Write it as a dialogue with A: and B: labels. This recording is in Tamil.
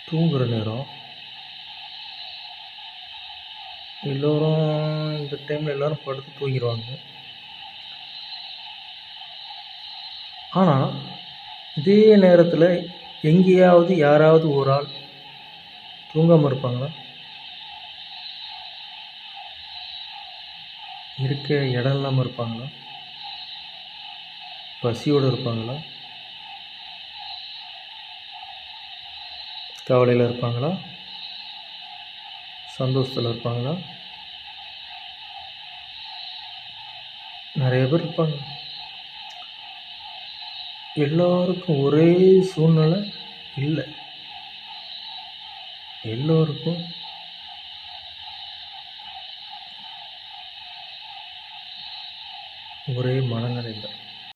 A: தூங்குகிற நேரம் எல்லோரும் இந்த டைமில் எல்லோரும் படுத்து தூங்கிடுவாங்க. ஆனால் இதே நேரத்தில் எங்கேயாவது யாராவது ஒரு ஆள் தூங்காமல் இருப்பாங்களா? இருக்க இடம் இல்லாமல் இருப்பாங்களா? பசியோடு இருப்பாங்களா? கவலையில் இருப்பாங்களா? சந்தோஷத்தில் இருப்பாங்களா? நிறைய பேர் இருப்பாங்க. எல்லோருக்கும் ஒரே சூழ்நிலை இல்லை. எல்லோருக்கும் ஒரே மனநிலை இல்லை.